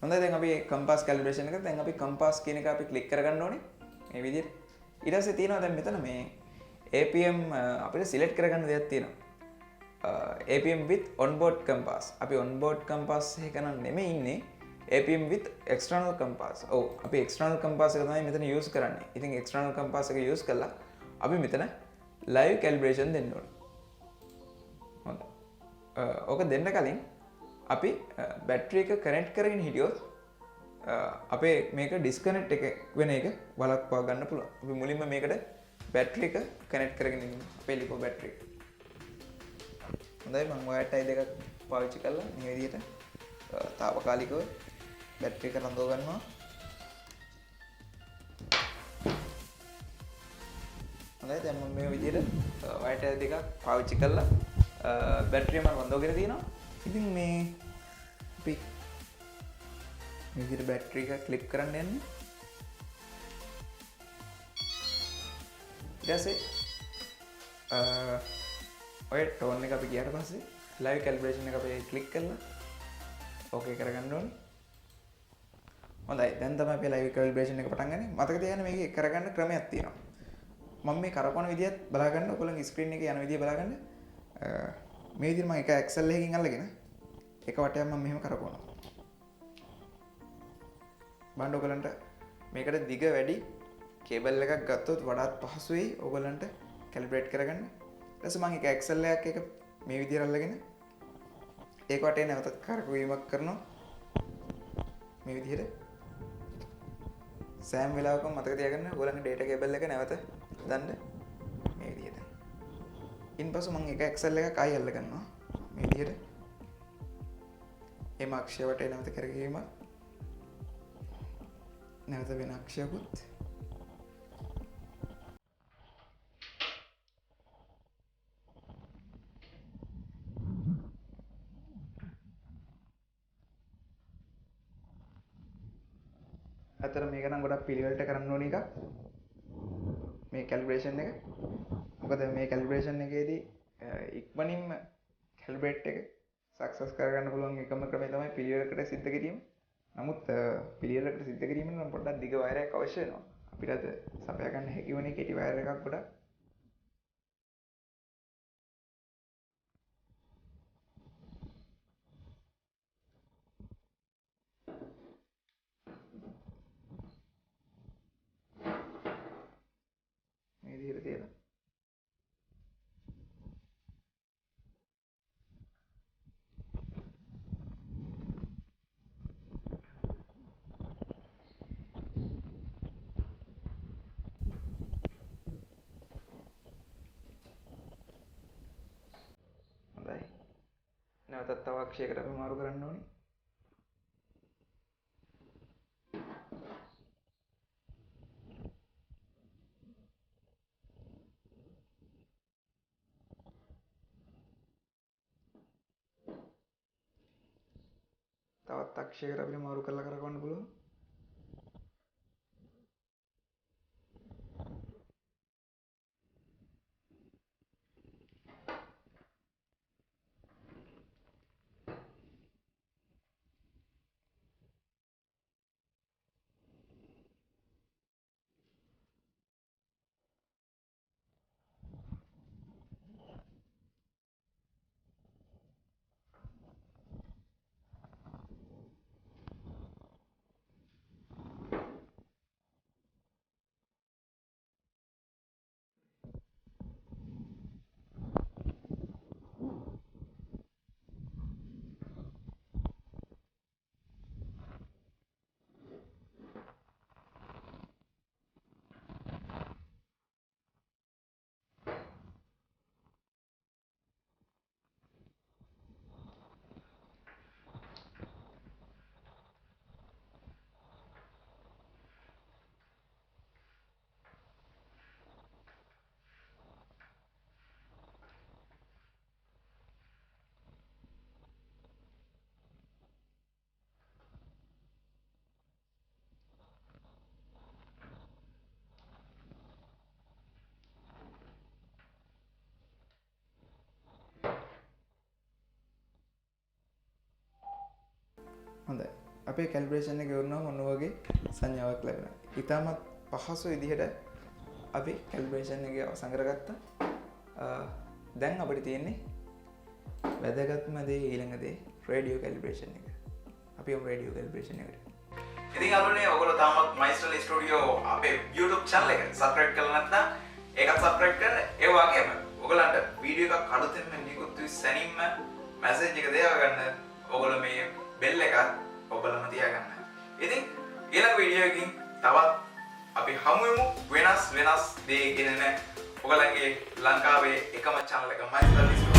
හොඳයි දැන් අපි කම්පාස් කැලිබ්‍රේෂන් එක දැන් අපි කම්පාස් කියන එක අපි ක්ලික් කරගන්න ඕනේ මේ විදිහට. ඊට පස්සේ තියෙනවා දැන් මෙතන මේ APM අපිට සිලෙක්ට් කරගන්න දෙයක් තියෙනවා. APM with onboard compass. අපි onboard compass එක නම් නෙමෙයි ඉන්නේ. APM with external compass. ඔව් අපි external compass එක තමයි මෙතන use කරන්නේ. ඉතින් external compass එක use කරලා අපි මෙතන live calibration දෙන්න ඕනේ. හොඳයි. ඕක දෙන්න කලින් අපි බැටරි එක කනෙක්ට් කරගෙන හිටියොත් අපේ මේක ඩිස්කනෙක්ට් එක වෙන එක වළක්වා ගන්න පුළුවන්. අපි මුලින්ම මේකට බැටරි එක කනෙක්ට් කරගෙන ඉන්න අපේ ලිපෝ බැටරි එක. හොඳයි මම වයර් ටයි දෙකක් පාවිච්චි කරලා මේ විදිහට తాවකාලිකව බැටරි එක රඳව ගන්නවා. හොඳයි දැන් මම මේ විදිහට වයර් ටයි දෙකක් පාවිච්චි කරලා බැටරිය මම රඳවගෙන තියෙනවා. ඉතින් මේ අපි මේ විදිහට බැටරි එක ක්ලිප් කරන්න යන්නේ. ඊට පස්සේ ඔය ටෝන් එක අපි ගියාට පස්සේ ලයිව් කැලිබ්‍රේෂන් එක අපි ක්ලික් කරලා ඕකේ කරගන්න ඕනේ. හොඳයි දැන් තමයි අපි ලයිව් කැලිබ්‍රේෂන් එක පටන් ගන්නේ. මතක තියාගන්න මේකේ කරගන්න ක්‍රමයක් තියෙනවා. මම මේ කරකවන විදිහත් බලා ගන්න ඔයගොල්ලන්ගේ ස්ක්‍රීන් එකේ යන විදිහ බලා ගන්න. මේ විදිහට මම එක Excel එකකින් අල්ලගෙන එක වටයක් මම මෙහෙම කරකවනවා. බලන්න ඔයගලන්ට මේකට දිග වැඩි කේබල් එකක් ගත්තොත් වඩාත් පහසු වෙයි ඔයගලන්ට කැලිබ්‍රේට් කරගන්න. ඊට පස්සේ මම එක Excel එකක් එක මේ විදිහට අල්ලගෙන ඒක වටේ නැවතත් කරකවීමක් කරනවා. මේ විදිහට සෑම වෙලාවකම මතක තියාගන්න ඔයගලන්ගේ data cable එක නැවත දාන්න මේ විදිහට. ඉන්පසු මම එක Excel එකක් ආයෙ අල්ල ගන්නවා මේ විදිහට. එම අක්ෂය වටේ නැවත කරකවීම නැවත වෙන අක්ෂයකුත් අතර මේක නම් ගොඩක් පිළිවෙලට කරන්න ඕන එකක් මේ කැලිබ්‍රේෂන් එක. මොකද මේ කැලිබ්‍රේෂන් එකේදී ඉක්මනින්ම කැලිබ්‍රේට් එක සක්සස් කරගන්න පුළුවන් එකම ක්‍රමය තමයි පිළිවෙලකට සිද්ධ කිරීම. නමුත් පිළිවෙලකට සිද්ධ කිරීම නම් පොඩ්ඩක් දිග වයර් එකක් අවශ්‍ය වෙනවා. අපිට අද සපයා ගන්න හැකි වුණේ කෙටි වයර් එකක් ගොඩක්. මේ විදිහට තියලා හොඳයි. නැවතත් තව අක්ෂයකට අපි මාරු කරන්න ඕනේ. තවත් අක්ෂයකට අපිට මාරු කරලා කරකවන්න පුළුවන්. හොඳයි. අපේ කැලිබ්‍රේෂන් එක ඉවරනම මොන වගේ සංඥාවක් ලැබෙනවා. ඊටමත් පහසු විදිහට අපි කැලිබ්‍රේෂන් එක අවසන් කරගත්තා. දැන් අපිට තියෙන්නේ වැදගත්ම දේ ඊළඟ දේ රේඩියෝ කැලිබ්‍රේෂන් එක. අපි යමු රේඩියෝ කැලිබ්‍රේෂන් එකට. ඉතින් අලුනේ ඔයගොල්ලෝ තාමත් මයිස්ටර් ස්ටුඩියෝ අපේ YouTube channel එක subscribe කරලා නැත්නම් ඒකත් subscribe කරන්න. ඒ වගේම ඔයගලන්ට වීඩියෝ එකක් අලුතෙන්ම නිකුත් වී සැනින්ම මැසේජ් එක දෙව ගන්න ඔයගොල්ලෝ මේ බෙල් එකත් ඔයගොල්ලෝම තියාගන්න. ඉතින් ඊළඟ වීඩියෝ එකකින් තවත් අපි හමු වෙමු වෙනස් දේ ගෙනන ඔයගලගේ ලංකාවේ එකම channel එක මයිස්ටර්